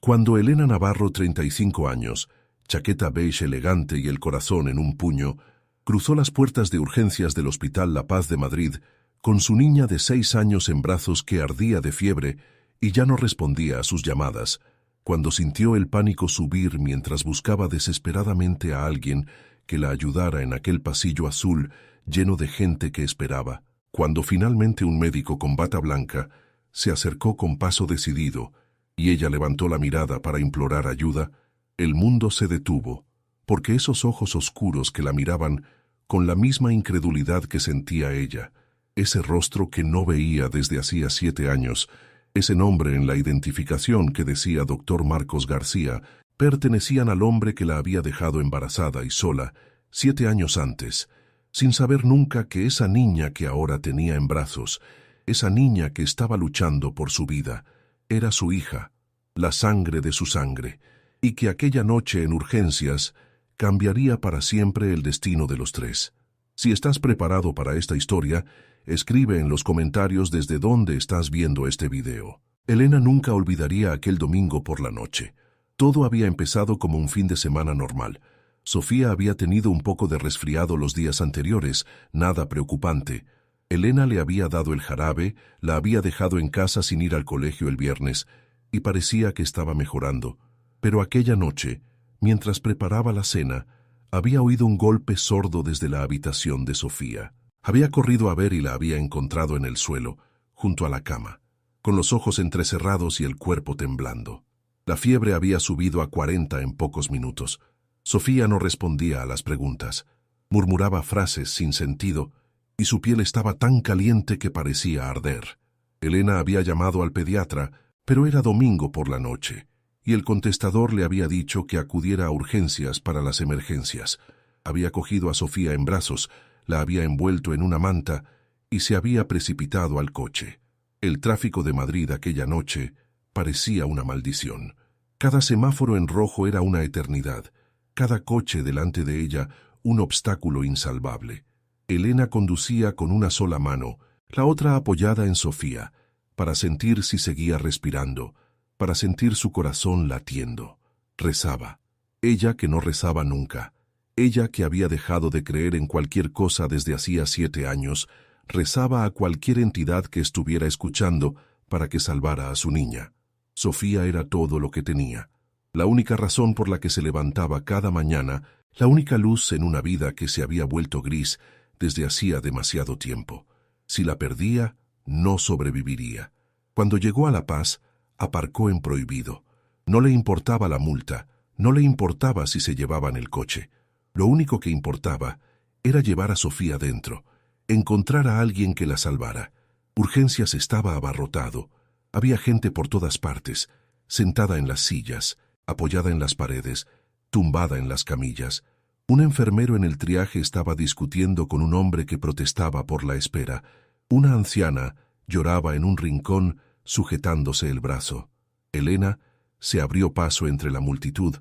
Cuando Elena Navarro, 35 años, chaqueta beige elegante y el corazón en un puño, cruzó las puertas de urgencias del Hospital La Paz de Madrid con su niña de 6 años en brazos que ardía de fiebre y ya no respondía a sus llamadas, cuando sintió el pánico subir mientras buscaba desesperadamente a alguien que la ayudara en aquel pasillo azul lleno de gente que esperaba, cuando finalmente un médico con bata blanca se acercó con paso decidido y ella levantó la mirada para implorar ayuda, el mundo se detuvo, porque esos ojos oscuros que la miraban con la misma incredulidad que sentía ella, ese rostro que no veía desde hacía 7 años, ese nombre en la identificación que decía Dr. Marcos García, pertenecían al hombre que la había dejado embarazada y sola 7 años antes, sin saber nunca que esa niña que ahora tenía en brazos, esa niña que estaba luchando por su vida, era su hija, la sangre de su sangre, y que aquella noche en urgencias cambiaría para siempre el destino de los tres. Si estás preparado para esta historia, escribe en los comentarios desde dónde estás viendo este video. Elena nunca olvidaría aquel domingo por la noche. Todo había empezado como un fin de semana normal. Sofía había tenido un poco de resfriado los días anteriores, nada preocupante. Elena le había dado el jarabe, la había dejado en casa sin ir al colegio el viernes, y parecía que estaba mejorando. Pero aquella noche, mientras preparaba la cena, había oído un golpe sordo desde la habitación de Sofía. Había corrido a ver y la había encontrado en el suelo, junto a la cama, con los ojos entrecerrados y el cuerpo temblando. La fiebre había subido a 40 en pocos minutos. Sofía no respondía a las preguntas. Murmuraba frases sin sentido, y su piel estaba tan caliente que parecía arder. Elena había llamado al pediatra, pero era domingo por la noche, y el contestador le había dicho que acudiera a urgencias para las emergencias. Había cogido a Sofía en brazos, la había envuelto en una manta y se había precipitado al coche. El tráfico de Madrid aquella noche parecía una maldición. Cada semáforo en rojo era una eternidad, cada coche delante de ella un obstáculo insalvable. Elena conducía con una sola mano, la otra apoyada en Sofía, para sentir si seguía respirando, para sentir su corazón latiendo. Rezaba. Ella que no rezaba nunca. Ella que había dejado de creer en cualquier cosa desde hacía 7 años, rezaba a cualquier entidad que estuviera escuchando para que salvara a su niña. Sofía era todo lo que tenía. La única razón por la que se levantaba cada mañana, la única luz en una vida que se había vuelto gris desde hacía demasiado tiempo. Si la perdía, no sobreviviría. Cuando llegó a La Paz, aparcó en Prohibido. No le importaba la multa, no le importaba si se llevaban el coche. Lo único que importaba era llevar a Sofía dentro, encontrar a alguien que la salvara. Urgencias estaba abarrotado. Había gente por todas partes, sentada en las sillas, apoyada en las paredes, tumbada en las camillas. Un enfermero en el triaje estaba discutiendo con un hombre que protestaba por la espera. Una anciana lloraba en un rincón sujetándose el brazo. Elena se abrió paso entre la multitud,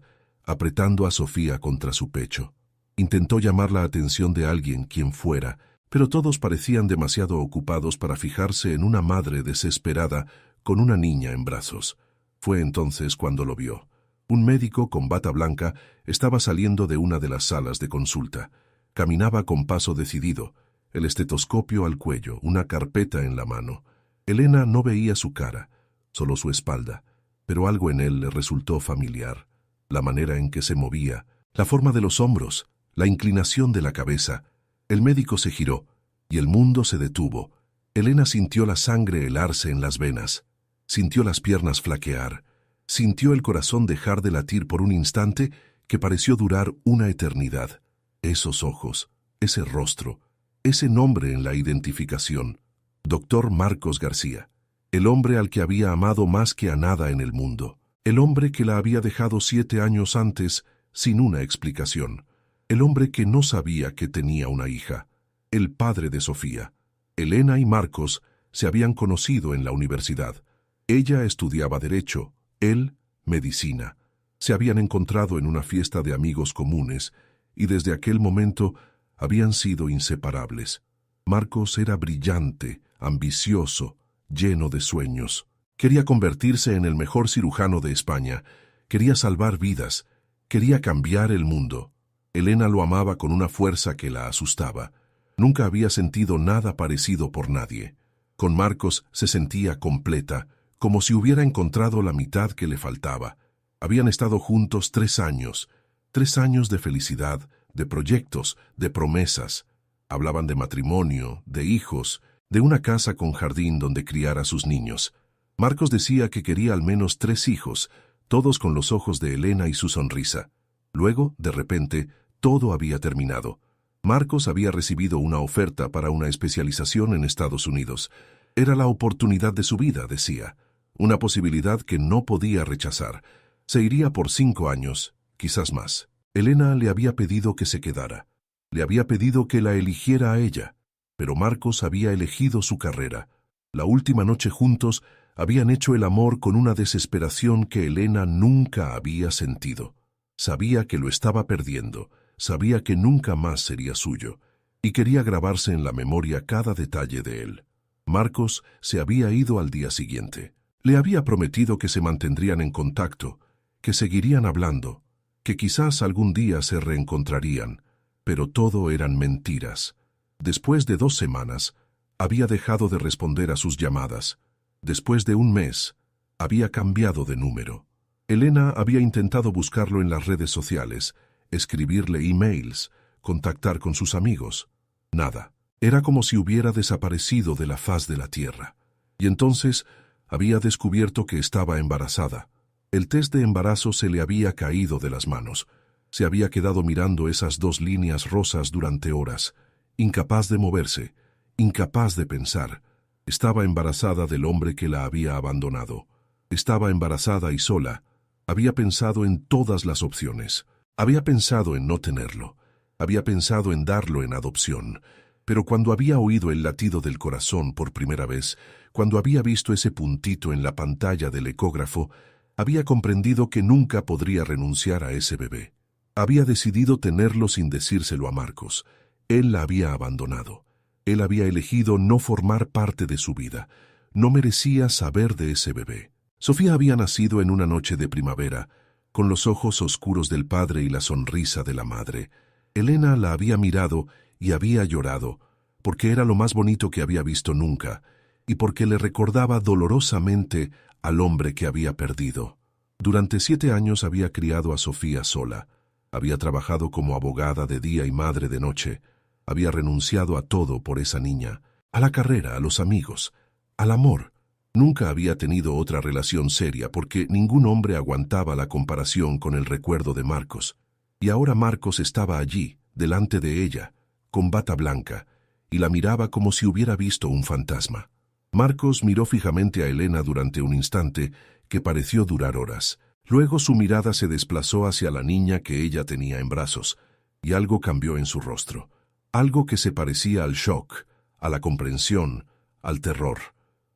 apretando a Sofía contra su pecho. Intentó llamar la atención de alguien, quien fuera, pero todos parecían demasiado ocupados para fijarse en una madre desesperada con una niña en brazos. Fue entonces cuando lo vio. Un médico con bata blanca estaba saliendo de una de las salas de consulta. Caminaba con paso decidido, el estetoscopio al cuello, una carpeta en la mano. Elena no veía su cara, solo su espalda, pero algo en él le resultó familiar. La manera en que se movía, la forma de los hombros, la inclinación de la cabeza. El médico se giró, y el mundo se detuvo. Elena sintió la sangre helarse en las venas, sintió las piernas flaquear, sintió el corazón dejar de latir por un instante que pareció durar una eternidad. Esos ojos, ese rostro, ese nombre en la identificación. Dr. Marcos García, el hombre al que había amado más que a nada en el mundo, el hombre que la había dejado 7 años antes sin una explicación, el hombre que no sabía que tenía una hija, el padre de Sofía. Elena y Marcos se habían conocido en la universidad. Ella estudiaba Derecho, él, Medicina. Se habían encontrado en una fiesta de amigos comunes y desde aquel momento habían sido inseparables. Marcos era brillante, ambicioso, lleno de sueños. Quería convertirse en el mejor cirujano de España, quería salvar vidas, quería cambiar el mundo. Elena lo amaba con una fuerza que la asustaba. Nunca había sentido nada parecido por nadie. Con Marcos se sentía completa, como si hubiera encontrado la mitad que le faltaba. Habían estado juntos 3 años, 3 años de felicidad, de proyectos, de promesas. Hablaban de matrimonio, de hijos, de una casa con jardín donde criar a sus niños. Marcos decía que quería al menos 3 hijos, todos con los ojos de Elena y su sonrisa. Luego, de repente, todo había terminado. Marcos había recibido una oferta para una especialización en Estados Unidos. Era la oportunidad de su vida, decía. Una posibilidad que no podía rechazar. Se iría por 5 años, quizás más. Elena le había pedido que se quedara. Le había pedido que la eligiera a ella. Pero Marcos había elegido su carrera. La última noche juntos habían hecho el amor con una desesperación que Elena nunca había sentido. Sabía que lo estaba perdiendo, sabía que nunca más sería suyo, y quería grabarse en la memoria cada detalle de él. Marcos se había ido al día siguiente. Le había prometido que se mantendrían en contacto, que seguirían hablando, que quizás algún día se reencontrarían, pero todo eran mentiras. Después de 2 semanas, había dejado de responder a sus llamadas. Después de 1 mes, había cambiado de número. Elena había intentado buscarlo en las redes sociales, escribirle emails, contactar con sus amigos. Nada. Era como si hubiera desaparecido de la faz de la tierra. Y entonces había descubierto que estaba embarazada. El test de embarazo se le había caído de las manos. Se había quedado mirando esas 2 líneas rosas durante horas, incapaz de moverse, incapaz de pensar. Estaba embarazada del hombre que la había abandonado. Estaba embarazada y sola. Había pensado en todas las opciones. Había pensado en no tenerlo. Había pensado en darlo en adopción. Pero cuando había oído el latido del corazón por primera vez, cuando había visto ese puntito en la pantalla del ecógrafo, había comprendido que nunca podría renunciar a ese bebé. Había decidido tenerlo sin decírselo a Marcos. Él la había abandonado. Él había elegido no formar parte de su vida. No merecía saber de ese bebé. Sofía había nacido en una noche de primavera, con los ojos oscuros del padre y la sonrisa de la madre. Elena la había mirado y había llorado, porque era lo más bonito que había visto nunca, y porque le recordaba dolorosamente al hombre que había perdido. Durante 7 años había criado a Sofía sola. Había trabajado como abogada de día y madre de noche. Había renunciado a todo por esa niña, a la carrera, a los amigos, al amor. Nunca había tenido otra relación seria porque ningún hombre aguantaba la comparación con el recuerdo de Marcos. Y ahora Marcos estaba allí, delante de ella, con bata blanca, y la miraba como si hubiera visto un fantasma. Marcos miró fijamente a Elena durante un instante que pareció durar horas. Luego su mirada se desplazó hacia la niña que ella tenía en brazos, y algo cambió en su rostro. Algo que se parecía al shock, a la comprensión, al terror.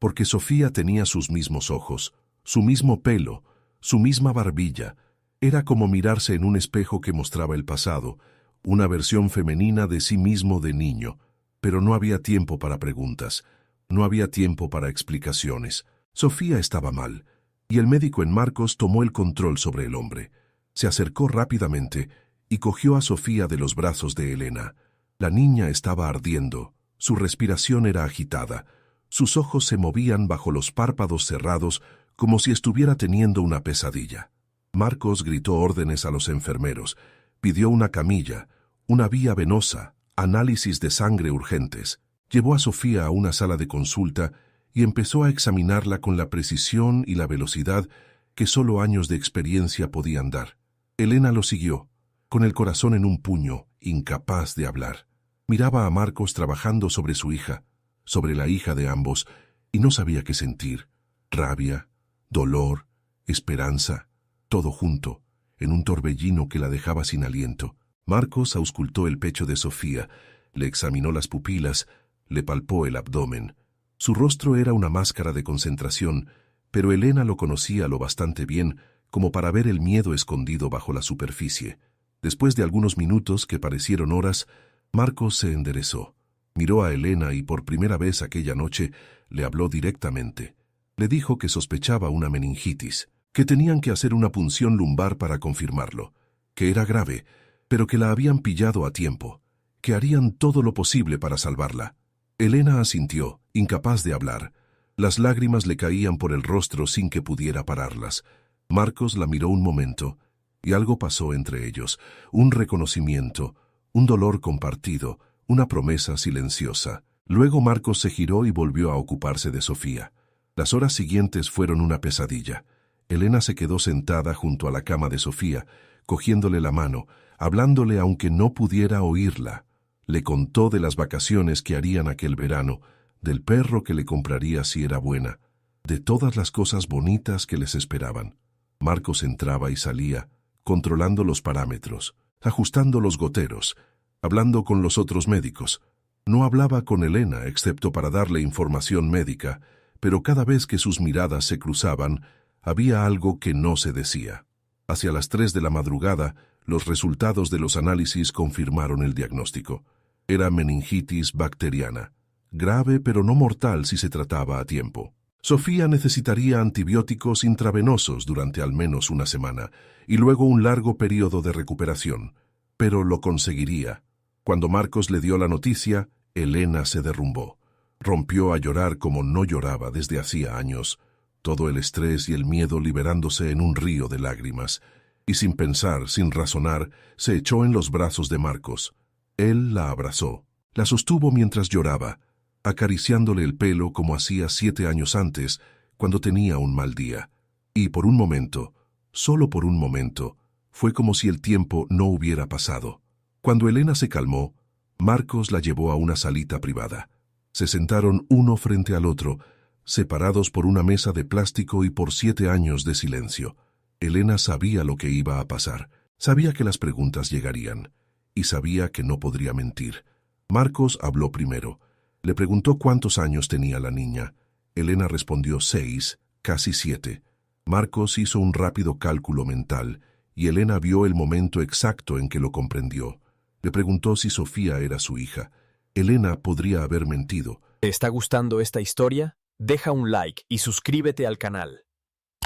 Porque Sofía tenía sus mismos ojos, su mismo pelo, su misma barbilla. Era como mirarse en un espejo que mostraba el pasado, una versión femenina de sí mismo de niño. Pero no había tiempo para preguntas, no había tiempo para explicaciones. Sofía estaba mal, y el médico en Marcos tomó el control sobre el hombre. Se acercó rápidamente y cogió a Sofía de los brazos de Elena. La niña estaba ardiendo, su respiración era agitada. Sus ojos se movían bajo los párpados cerrados como si estuviera teniendo una pesadilla. Marcos gritó órdenes a los enfermeros, pidió una camilla, una vía venosa, análisis de sangre urgentes. Llevó a Sofía a una sala de consulta y empezó a examinarla con la precisión y la velocidad que solo años de experiencia podían dar. Elena lo siguió, con el corazón en un puño, incapaz de hablar. Miraba a Marcos trabajando sobre su hija, sobre la hija de ambos, y no sabía qué sentir. Rabia, dolor, esperanza, todo junto, en un torbellino que la dejaba sin aliento. Marcos auscultó el pecho de Sofía, le examinó las pupilas, le palpó el abdomen. Su rostro era una máscara de concentración, pero Elena lo conocía lo bastante bien como para ver el miedo escondido bajo la superficie. Después de algunos minutos que parecieron horas, Marcos se enderezó. Miró a Elena y por primera vez aquella noche le habló directamente. Le dijo que sospechaba una meningitis, que tenían que hacer una punción lumbar para confirmarlo, que era grave, pero que la habían pillado a tiempo, que harían todo lo posible para salvarla. Elena asintió, incapaz de hablar. Las lágrimas le caían por el rostro sin que pudiera pararlas. Marcos la miró un momento, y algo pasó entre ellos, un reconocimiento, un dolor compartido, una promesa silenciosa. Luego Marcos se giró y volvió a ocuparse de Sofía. Las horas siguientes fueron una pesadilla. Elena se quedó sentada junto a la cama de Sofía, cogiéndole la mano, hablándole aunque no pudiera oírla. Le contó de las vacaciones que harían aquel verano, del perro que le compraría si era buena, de todas las cosas bonitas que les esperaban. Marcos entraba y salía, controlando los parámetros, ajustando los goteros, hablando con los otros médicos. No hablaba con Elena excepto para darle información médica, pero cada vez que sus miradas se cruzaban, había algo que no se decía. Hacia las 3 de la madrugada, los resultados de los análisis confirmaron el diagnóstico. Era meningitis bacteriana, grave pero no mortal si se trataba a tiempo. Sofía necesitaría antibióticos intravenosos durante al menos una semana y luego un largo periodo de recuperación, pero lo conseguiría. Cuando Marcos le dio la noticia, Elena se derrumbó. Rompió a llorar como no lloraba desde hacía años, todo el estrés y el miedo liberándose en un río de lágrimas, y sin pensar, sin razonar, se echó en los brazos de Marcos. Él la abrazó, la sostuvo mientras lloraba, acariciándole el pelo como hacía 7 años antes, cuando tenía un mal día. Y por un momento, solo por un momento, fue como si el tiempo no hubiera pasado. Cuando Elena se calmó, Marcos la llevó a una salita privada. Se sentaron uno frente al otro, separados por una mesa de plástico y por 7 años de silencio. Elena sabía lo que iba a pasar, sabía que las preguntas llegarían, y sabía que no podría mentir. Marcos habló primero. Le preguntó cuántos años tenía la niña. Elena respondió 6, casi 7. Marcos hizo un rápido cálculo mental, y Elena vio el momento exacto en que lo comprendió. Le preguntó si Sofía era su hija. Elena podría haber mentido. ¿Te está gustando esta historia? Deja un like y suscríbete al canal.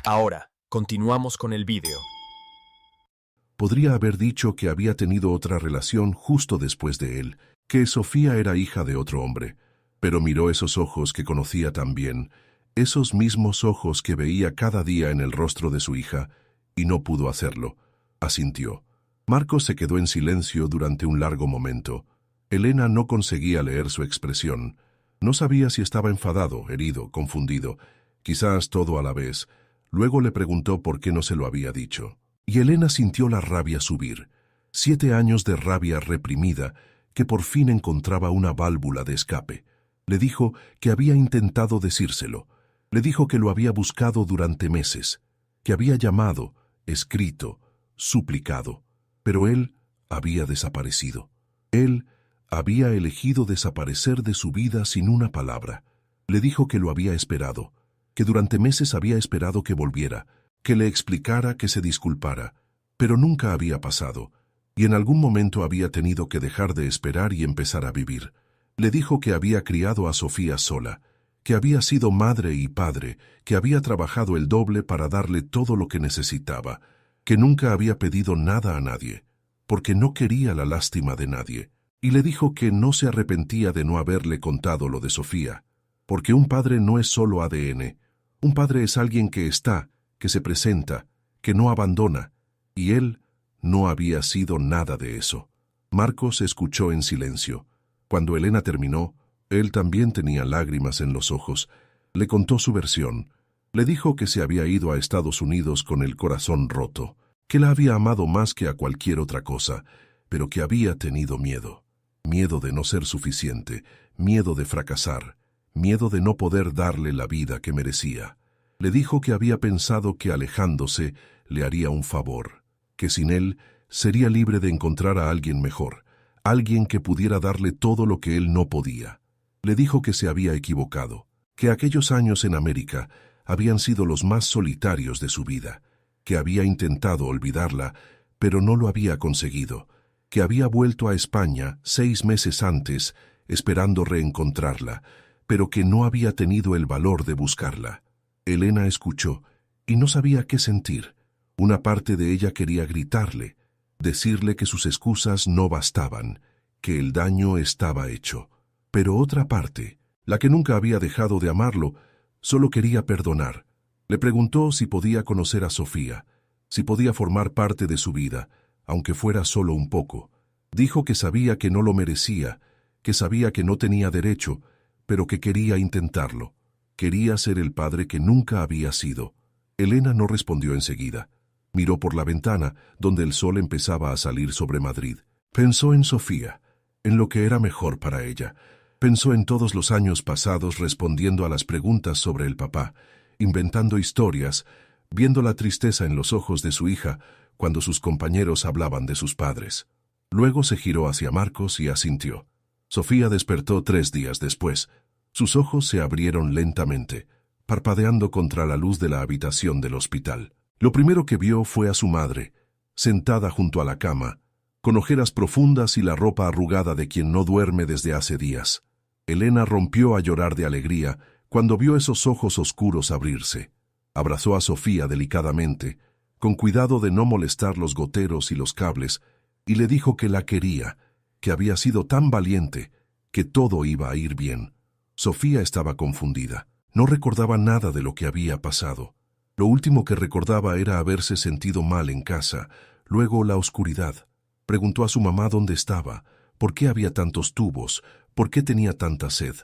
Ahora, continuamos con el vídeo. Podría haber dicho que había tenido otra relación justo después de él, que Sofía era hija de otro hombre, pero miró esos ojos que conocía tan bien, esos mismos ojos que veía cada día en el rostro de su hija, y no pudo hacerlo. Asintió. Marcos se quedó en silencio durante un largo momento. Elena no conseguía leer su expresión. No sabía si estaba enfadado, herido, confundido, quizás todo a la vez. Luego le preguntó por qué no se lo había dicho. Y Elena sintió la rabia subir. 7 años de rabia reprimida, que por fin encontraba una válvula de escape. Le dijo que había intentado decírselo. Le dijo que lo había buscado durante meses, que había llamado, escrito, suplicado. Pero él había desaparecido. Él había elegido desaparecer de su vida sin una palabra. Le dijo que lo había esperado, que durante meses había esperado que volviera, que le explicara, que se disculpara, pero nunca había pasado, y en algún momento había tenido que dejar de esperar y empezar a vivir. Le dijo que había criado a Sofía sola, que había sido madre y padre, que había trabajado el doble para darle todo lo que necesitaba, que nunca había pedido nada a nadie, porque no quería la lástima de nadie, y le dijo que no se arrepentía de no haberle contado lo de Sofía, porque un padre no es solo ADN, un padre es alguien que está, que se presenta, que no abandona, y él no había sido nada de eso. Marcos escuchó en silencio. Cuando Elena terminó, él también tenía lágrimas en los ojos. Le contó su versión. Le dijo que se había ido a Estados Unidos con el corazón roto, que la había amado más que a cualquier otra cosa, pero que había tenido miedo. Miedo de no ser suficiente, miedo de fracasar, miedo de no poder darle la vida que merecía. Le dijo que había pensado que alejándose le haría un favor, que sin él sería libre de encontrar a alguien mejor, alguien que pudiera darle todo lo que él no podía. Le dijo que se había equivocado, que aquellos años en América habían sido los más solitarios de su vida, que había intentado olvidarla, pero no lo había conseguido, que había vuelto a España 6 meses antes, esperando reencontrarla, pero que no había tenido el valor de buscarla. Elena escuchó y no sabía qué sentir. Una parte de ella quería gritarle, decirle que sus excusas no bastaban, que el daño estaba hecho. Pero otra parte, la que nunca había dejado de amarlo, solo quería perdonar. Le preguntó si podía conocer a Sofía, si podía formar parte de su vida, aunque fuera solo un poco. Dijo que sabía que no lo merecía, que sabía que no tenía derecho, pero que quería intentarlo. Quería ser el padre que nunca había sido. Elena no respondió enseguida. Miró por la ventana, donde el sol empezaba a salir sobre Madrid. Pensó en Sofía, en lo que era mejor para ella. Pensó en todos los años pasados respondiendo a las preguntas sobre el papá, inventando historias, viendo la tristeza en los ojos de su hija cuando sus compañeros hablaban de sus padres. Luego se giró hacia Marcos y asintió. Sofía despertó 3 días después. Sus ojos se abrieron lentamente, parpadeando contra la luz de la habitación del hospital. Lo primero que vio fue a su madre, sentada junto a la cama, con ojeras profundas y la ropa arrugada de quien no duerme desde hace días. Elena rompió a llorar de alegría cuando vio esos ojos oscuros abrirse. Abrazó a Sofía delicadamente, con cuidado de no molestar los goteros y los cables, y le dijo que la quería, que había sido tan valiente, que todo iba a ir bien. Sofía estaba confundida. No recordaba nada de lo que había pasado. Lo último que recordaba era haberse sentido mal en casa, luego la oscuridad. Preguntó a su mamá dónde estaba, por qué había tantos tubos, por qué tenía tanta sed.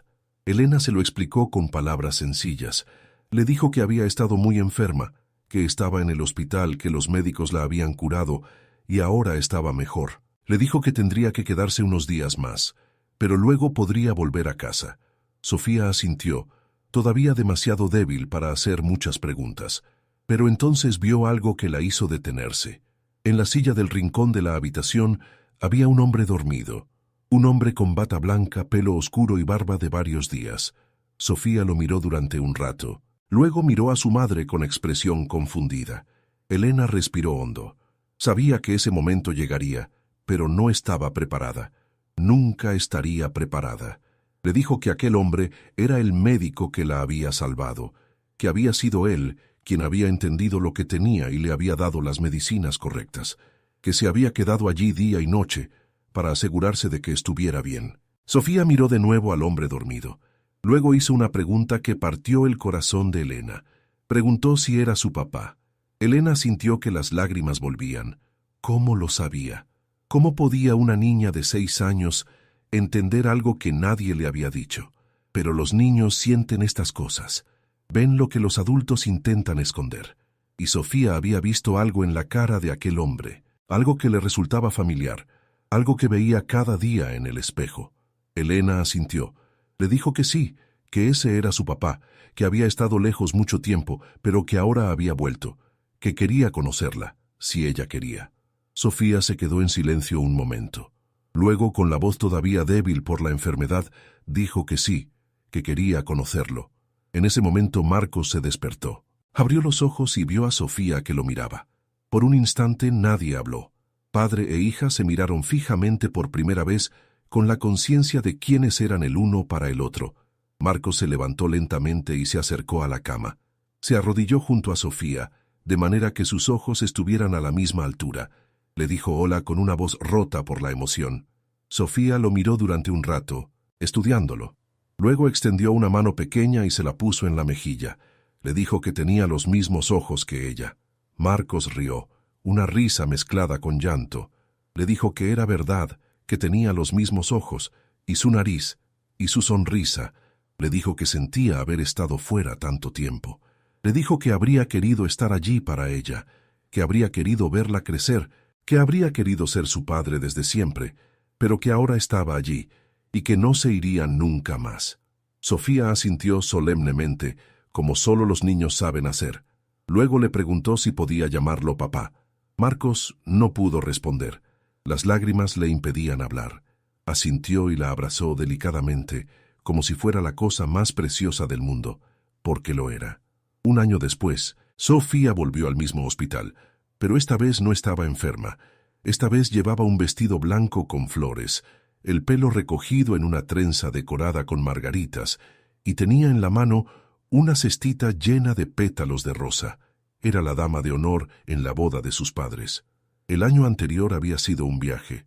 Elena se lo explicó con palabras sencillas. Le dijo que había estado muy enferma, que estaba en el hospital, que los médicos la habían curado y ahora estaba mejor. Le dijo que tendría que quedarse unos días más, pero luego podría volver a casa. Sofía asintió, todavía demasiado débil para hacer muchas preguntas, pero entonces vio algo que la hizo detenerse. En la silla del rincón de la habitación había un hombre dormido, un hombre con bata blanca, pelo oscuro y barba de varios días. Sofía lo miró durante un rato. Luego miró a su madre con expresión confundida. Elena respiró hondo. Sabía que ese momento llegaría, pero no estaba preparada. Nunca estaría preparada. Le dijo que aquel hombre era el médico que la había salvado, que había sido él quien había entendido lo que tenía y le había dado las medicinas correctas, que se había quedado allí día y noche para asegurarse de que estuviera bien. Sofía miró de nuevo al hombre dormido. Luego hizo una pregunta que partió el corazón de Elena. Preguntó si era su papá. Elena sintió que las lágrimas volvían. ¿Cómo lo sabía? ¿Cómo podía una niña de 6 años entender algo que nadie le había dicho? Pero los niños sienten estas cosas. Ven lo que los adultos intentan esconder. Y Sofía había visto algo en la cara de aquel hombre, algo que le resultaba familiar, algo que veía cada día en el espejo. Elena asintió. Le dijo que sí, que ese era su papá, que había estado lejos mucho tiempo, pero que ahora había vuelto, que quería conocerla, si ella quería. Sofía se quedó en silencio un momento. Luego, con la voz todavía débil por la enfermedad, dijo que sí, que quería conocerlo. En ese momento Marcos se despertó. Abrió los ojos y vio a Sofía que lo miraba. Por un instante nadie habló. Padre e hija se miraron fijamente por primera vez con la conciencia de quiénes eran el uno para el otro. Marcos se levantó lentamente y se acercó a la cama. Se arrodilló junto a Sofía, de manera que sus ojos estuvieran a la misma altura. Le dijo hola con una voz rota por la emoción. Sofía lo miró durante un rato, estudiándolo. Luego extendió una mano pequeña y se la puso en la mejilla. Le dijo que tenía los mismos ojos que ella. Marcos rió, una risa mezclada con llanto. Le dijo que era verdad, que tenía los mismos ojos, y su nariz, y su sonrisa. Le dijo que sentía haber estado fuera tanto tiempo. Le dijo que habría querido estar allí para ella, que habría querido verla crecer, que habría querido ser su padre desde siempre, pero que ahora estaba allí, y que no se iría nunca más. Sofía asintió solemnemente, como solo los niños saben hacer. Luego le preguntó si podía llamarlo papá. Marcos no pudo responder. Las lágrimas le impedían hablar. Asintió y la abrazó delicadamente, como si fuera la cosa más preciosa del mundo, porque lo era. Un año después, Sofía volvió al mismo hospital, pero esta vez no estaba enferma. Esta vez llevaba un vestido blanco con flores, el pelo recogido en una trenza decorada con margaritas, y tenía en la mano una cestita llena de pétalos de rosa. Era la dama de honor en la boda de sus padres. El año anterior había sido un viaje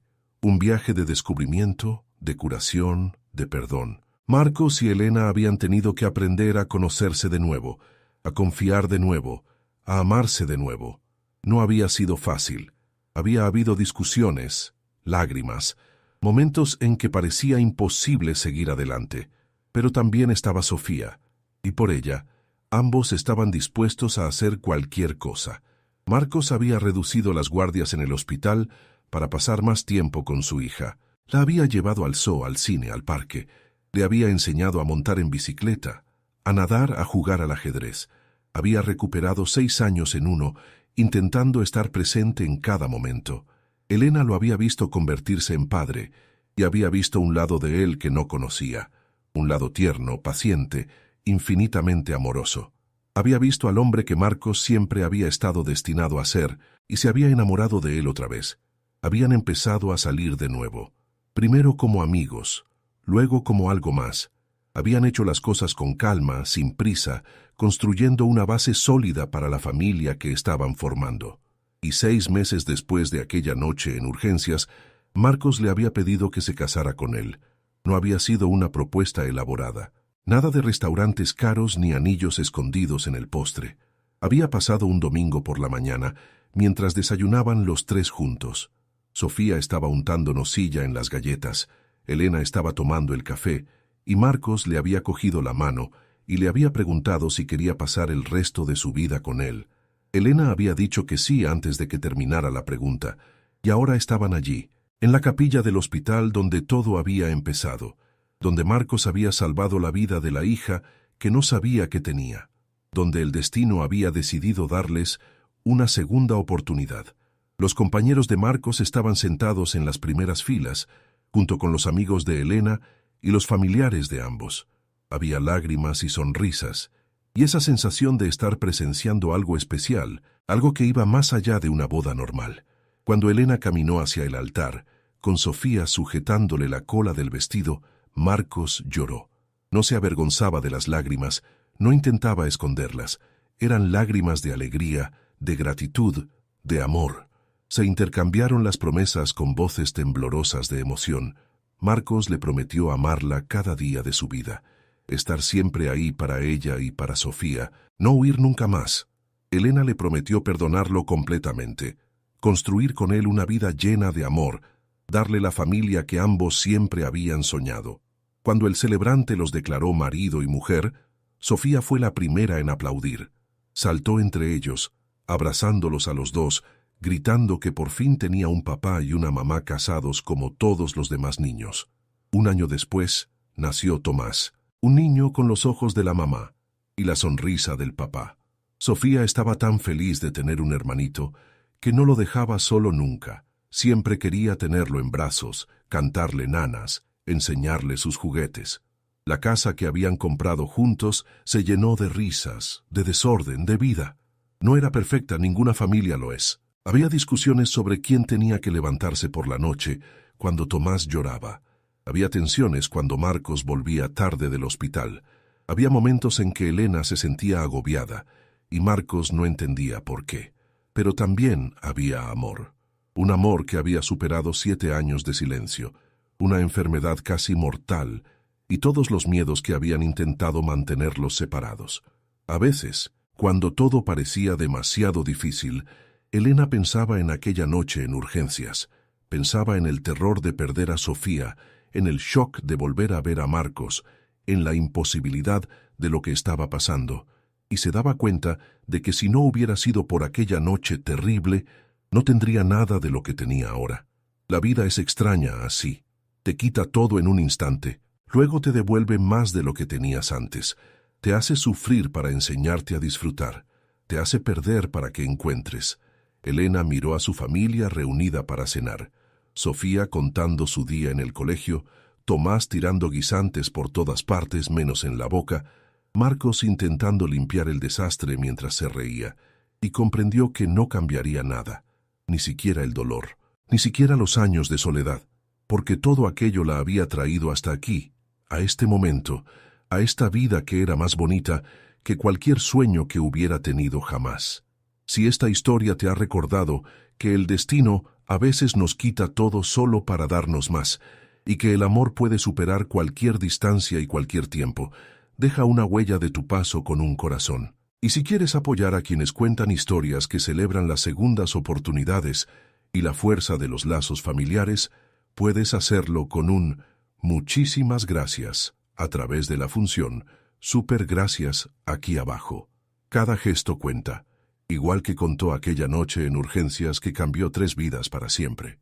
de descubrimiento, de curación, de perdón. Marcos y Elena habían tenido que aprender a conocerse de nuevo, a confiar de nuevo, a amarse de nuevo. No había sido fácil. Había habido discusiones, lágrimas, momentos en que parecía imposible seguir adelante. Pero también estaba Sofía, y por ella, ambos estaban dispuestos a hacer cualquier cosa. Marcos había reducido las guardias en el hospital para pasar más tiempo con su hija. La había llevado al zoo, al cine, al parque. Le había enseñado a montar en bicicleta, a nadar, a jugar al ajedrez. Había recuperado 6 años en uno, intentando estar presente en cada momento. Elena lo había visto convertirse en padre, y había visto un lado de él que no conocía, un lado tierno, paciente, infinitamente amoroso. Había visto al hombre que Marcos siempre había estado destinado a ser, y se había enamorado de él otra vez. Habían empezado a salir de nuevo, primero como amigos, luego como algo más. Habían hecho las cosas con calma, sin prisa, construyendo una base sólida para la familia que estaban formando. Y 6 meses después de aquella noche en urgencias, Marcos le había pedido que se casara con él. No había sido una propuesta elaborada. Nada de restaurantes caros ni anillos escondidos en el postre. Había pasado un domingo por la mañana, mientras desayunaban los 3 juntos. Sofía estaba untando nocilla en las galletas, Elena estaba tomando el café, y Marcos le había cogido la mano y le había preguntado si quería pasar el resto de su vida con él. Elena había dicho que sí antes de que terminara la pregunta, y ahora estaban allí, en la capilla del hospital donde todo había empezado, donde Marcos había salvado la vida de la hija que no sabía que tenía, donde el destino había decidido darles una segunda oportunidad. Los compañeros de Marcos estaban sentados en las primeras filas, junto con los amigos de Elena y los familiares de ambos. Había lágrimas y sonrisas, y esa sensación de estar presenciando algo especial, algo que iba más allá de una boda normal. Cuando Elena caminó hacia el altar, con Sofía sujetándole la cola del vestido, Marcos lloró. No se avergonzaba de las lágrimas, no intentaba esconderlas. Eran lágrimas de alegría, de gratitud, de amor. Se intercambiaron las promesas con voces temblorosas de emoción. Marcos le prometió amarla cada día de su vida, estar siempre ahí para ella y para Sofía, no huir nunca más. Elena le prometió perdonarlo completamente, construir con él una vida llena de amor, darle la familia que ambos siempre habían soñado. Cuando el celebrante los declaró marido y mujer, Sofía fue la primera en aplaudir. Saltó entre ellos, abrazándolos a los dos, gritando que por fin tenía un papá y una mamá casados como todos los demás niños. Un año después, nació Tomás, un niño con los ojos de la mamá y la sonrisa del papá. Sofía estaba tan feliz de tener un hermanito que no lo dejaba solo nunca. Siempre quería tenerlo en brazos, cantarle nanas, enseñarle sus juguetes. La casa que habían comprado juntos se llenó de risas, de desorden, de vida. No era perfecta, ninguna familia lo es. Había discusiones sobre quién tenía que levantarse por la noche cuando Tomás lloraba. Había tensiones cuando Marcos volvía tarde del hospital. Había momentos en que Elena se sentía agobiada y Marcos no entendía por qué. Pero también había amor. Un amor que había superado 7 años de silencio, una enfermedad casi mortal y todos los miedos que habían intentado mantenerlos separados. A veces, cuando todo parecía demasiado difícil, Elena pensaba en aquella noche en urgencias, pensaba en el terror de perder a Sofía, en el shock de volver a ver a Marcos, en la imposibilidad de lo que estaba pasando, y se daba cuenta de que si no hubiera sido por aquella noche terrible, no tendría nada de lo que tenía ahora. La vida es extraña así. Te quita todo en un instante, luego te devuelve más de lo que tenías antes. Te hace sufrir para enseñarte a disfrutar. Te hace perder para que encuentres. Elena miró a su familia reunida para cenar. Sofía contando su día en el colegio, Tomás tirando guisantes por todas partes menos en la boca, Marcos intentando limpiar el desastre mientras se reía, y comprendió que no cambiaría nada, ni siquiera el dolor, ni siquiera los años de soledad, porque todo aquello la había traído hasta aquí, a este momento, a esta vida que era más bonita que cualquier sueño que hubiera tenido jamás. Si esta historia te ha recordado que el destino a veces nos quita todo solo para darnos más, y que el amor puede superar cualquier distancia y cualquier tiempo, deja una huella de tu paso con un corazón. Y si quieres apoyar a quienes cuentan historias que celebran las segundas oportunidades y la fuerza de los lazos familiares, puedes hacerlo con un muchísimas gracias a través de la función Super Gracias aquí abajo. Cada gesto cuenta, igual que contó aquella noche en urgencias que cambió 3 vidas para siempre.